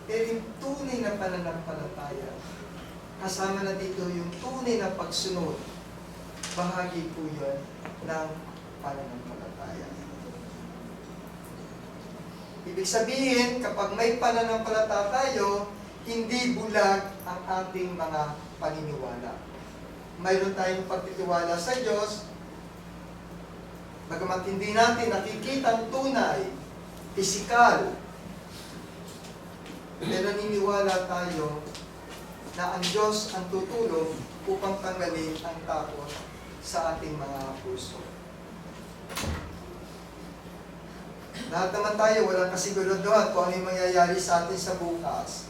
Pero yung tunay na pananampalataya, kasama na dito yung tunay na pagsunod, bahagi po yun ng pananampalataya. Ibig sabihin, kapag may pananampalataya tayo, hindi bulag ang ating mga paniniwala. Mayroon tayong pagtitiwala sa Diyos, bagamat hindi natin nakikita ang tunay, pisikal, pero naniniwala tayo na ang Diyos ang tutulong upang tanggalin ang takot sa ating mga puso. Lahat naman tayo, walang kasiguraduhan kung ano yung mangyayari sa atin sa bukas.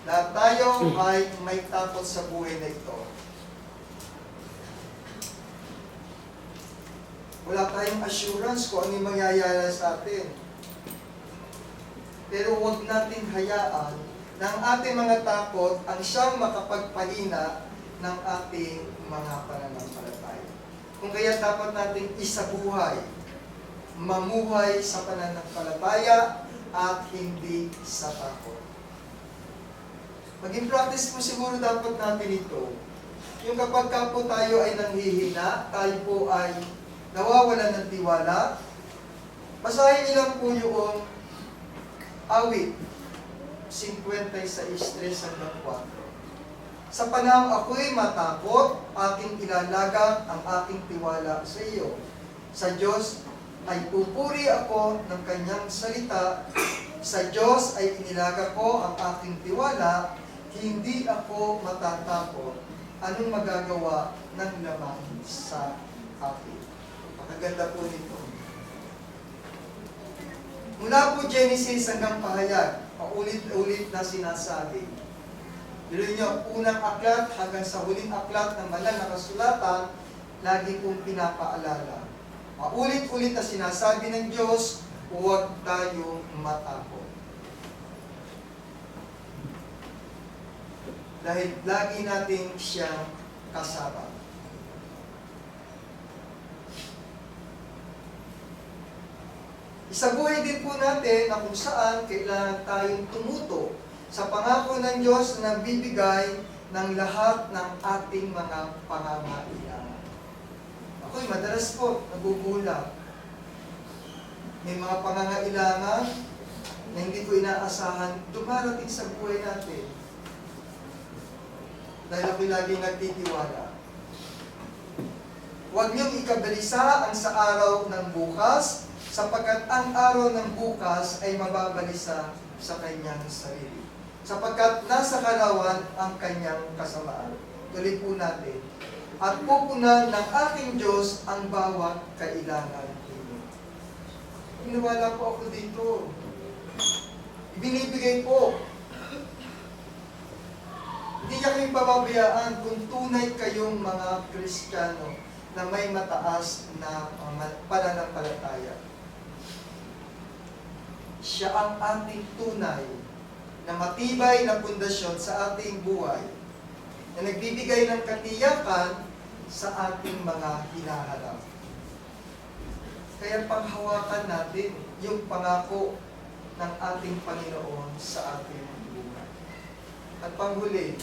Lahat tayo ay may takot sa buhay na ito. Wala tayong assurance kung ano yung mangyayari sa atin. Pero huwag natin hayaan na ang ating mga takot ang siyang makapagpahina ng ating mga pananampalataya. Kung kaya dapat nating isabuhay, mamuhay sa pananampalataya at hindi sa takot. Maging practice po siguro dapat natin ito. Yung kapag ka po tayo ay nanghihina, tayo po ay nawawalan ng tiwala, basahin niyo lang po yung awit 56:3-4. Sa panahon ako'y matakot, aking ilalaga ang aking tiwala sa iyo. Sa Diyos ay pupuri ako ng kanyang salita. Sa Diyos ay inilaga ko ang aking tiwala. Hindi ako matatakot. Anong magagawa ng laman sa akin? Maganda po nito. Mula po Genesis hanggang Pahayag, paulit-ulit na sinasabi. Dilo nyo, unang aklat hanggang sa huling aklat ng banal na kasulatan, lagi pong pinapaalala. Paulit-ulit na sinasabi ng Diyos, huwag tayong matakot. Dahil lagi natin siyang kasama. Isabuhay din po natin na kung saan kailangan tayong tumuto sa pangako ng Diyos na nagbibigay ng lahat ng ating mga pangangailangan. Ako'y madalas po nagugulat. May mga pangangailangan na hindi ko inaasahan dumarating sa buhay natin. Dahil ako'y laging nagtitiwala. Huwag niyong ikabalisa ang sa araw ng bukas, sapagkat ang araw ng bukas ay mababalisa sa kanyang sarili. Sapagkat nasa kalawan ang kanyang kasamaan. Tuloy po natin. At pupunan ng aking Diyos ang bawat kailangan ninyo. Iniwala po ako dito. Ibinibigay po. Hindi niya kayong pababayaan kung tunay kayong mga Kristiyano na may mataas na pananampalataya. Siya ang ating tunay na matibay na pundasyon sa ating buhay na nagbibigay ng katiyakan sa ating mga hinaharap. Kaya panghawakan natin yung pangako ng ating Panginoon sa ating buhay. At panghuli,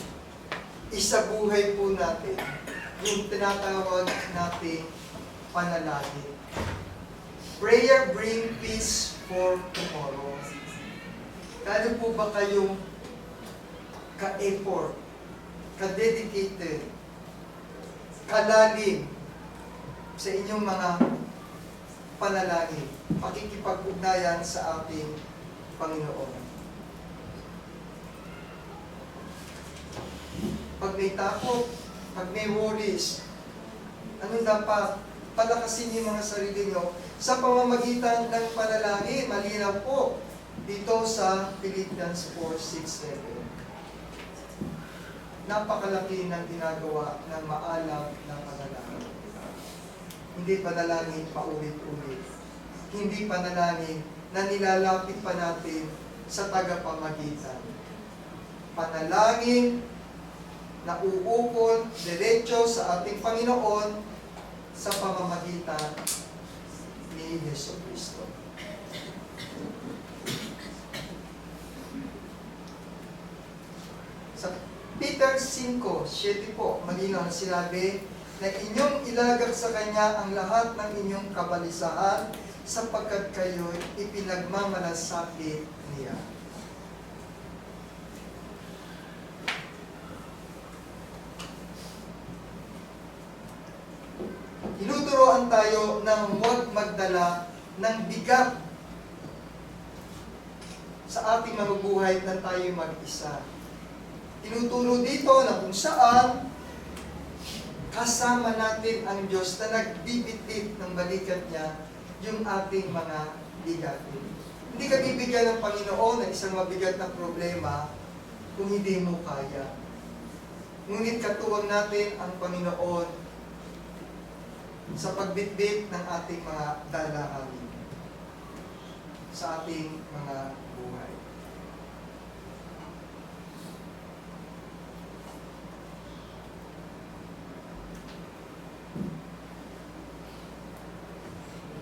isabuhay po natin yung tinatawag nating panalangin. Prayer bring peace for tomorrow. Kano po ba kayong ka-effort, ka-dedicated, kalalim sa inyong mga panalangin, pakikipag-ugnayan sa ating Panginoon? Pag may takot, pag may worries, anong dapat? Palakasin yung mga sarili nyo sa pamamagitan ng panalangin. Malinaw po dito sa Philippians 4:6-7. Napakalaki ng ginagawa ng maalam na panalangin. Hindi panalangin paulit-ulit. Hindi panalangin na nilalapit pa natin sa tagapamagitan. Panalangin na uukol diretso sa ating Panginoon sa pamamagitan ni Yesu Cristo. 5:7 po, malinaw na sinabi na inyong ilagak sa Kanya ang lahat ng inyong kabalisahan sapagkat kayo'y ipinagmamalasakit niya. Tinuturoan tayo ng huwag magdala ng bigat sa ating mga buhay na tayo mag-isa. Tinuturo dito na kung saan kasama natin ang Diyos na nagbibitbit ng balikat niya yung ating mga bigatin. Hindi ka bibigyan ng Panginoon ng isang mabigat na problema kung hindi mo kaya. Ngunit katuwang natin ang Panginoon sa pagbitbit ng ating mga dalangin sa ating mga buhay.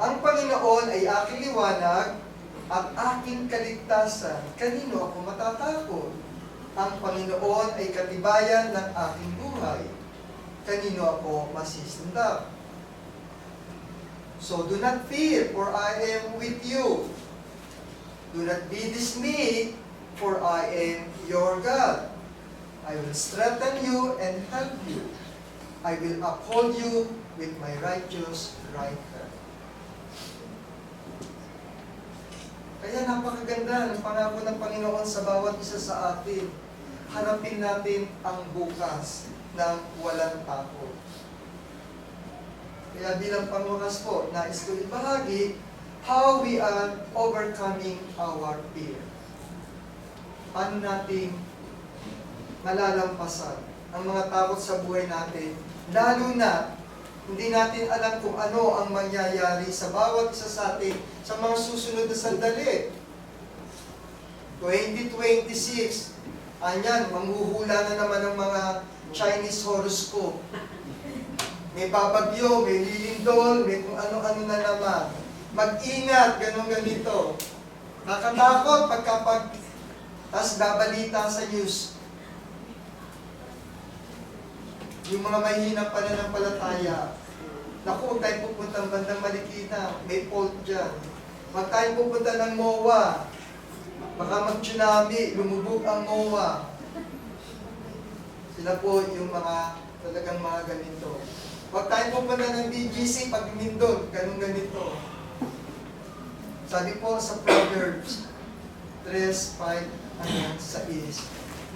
Ang Panginoon ay aking liwanag at aking kaligtasan. Kanino ako matatakot? Ang Panginoon ay katibayan ng aking buhay. Kanino ako masisindak? So do not fear, for I am with you. Do not be dismayed, for I am your God. I will strengthen you and help you. I will uphold you with my righteous right hand. Kaya napakaganda ng pangako ng Panginoon sa bawat isa sa atin. Harapin natin ang bukas ng walang takot. Kaya bilang pangwakas po, nais ko ibahagi how we are overcoming our fear. Paano natin malalampasan ang mga takot sa buhay natin, lalo na hindi natin alam kung ano ang mangyayari sa bawat isa sa atin sa mga susunod na sandali. 2026, anyan, manghuhula na naman ng mga Chinese horoscope. May babagyo, may lilindol, may kung ano-ano na naman. Mag-ingat, ganito. Nakatakot tas babalita sa news. Yung mga mahihina pananampalataya. Naku, huwag tayo pupunta ng bandang Marikina. May fault dyan. Huwag tayo pupunta ng MOA. Baka mag-tsunami, lumubog ang MOA. Sila po yung mga talagang mga ganito. Huwag tayo pupunta ng BGC pag Mindon, ganito. Sabi po sa Proverbs 3:5-6,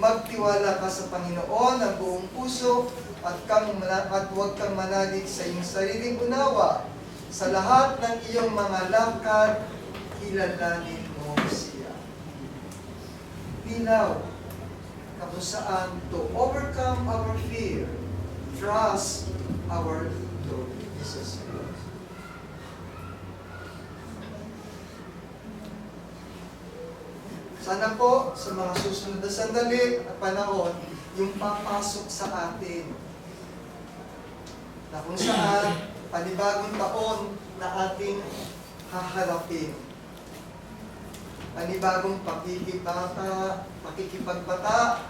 magtiwala ka sa Panginoon ng buong puso at huwag kang manalig sa iyong sariling unawa. Sa lahat ng iyong mga lakad, kilalanin mo siya. Linaw na kung saan to overcome our fear, trust our Lord Jesus Christ. Sana po sa mga susunod na sandali at panahon, yung papasok sa atin na kung saan panibagong taon na ating haharapin. Panibagong pakikipagbata,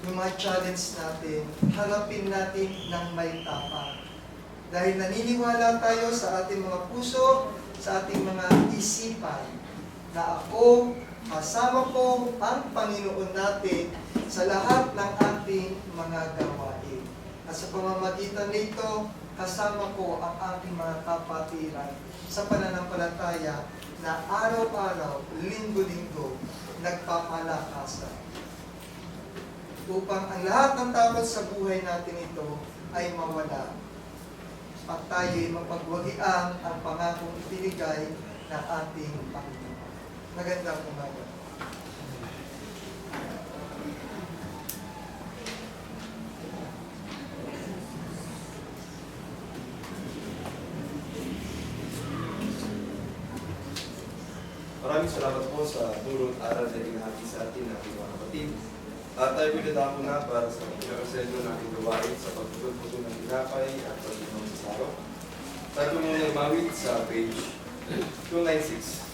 yung mga challenge natin, harapin natin ng may tapang. Dahil naniniwala tayo sa ating mga puso, sa ating mga isipan, na ako, kasama ko ang Panginoon natin sa lahat ng ating mga gawain. At sa pamamagitan nito, kasama ko ang ating mga kapatiran sa pananampalataya na araw-araw, linggo-linggo, nagpapalakasan. Upang ang lahat ng takot sa buhay natin ito ay mawala. At tayo'y mapagwagian ang pangakong ibinigay ng ating Panginoon. Magandang umaga. Maraming salamat po sa turong aral na inahati sa atin ng mga kapatid. At tayo pinadako na para sa pinakasenyo natin gawain sa pagpupulputo ng tinapay at pagpupulputo sa saro. Tayo muna nagmawid sa page 296.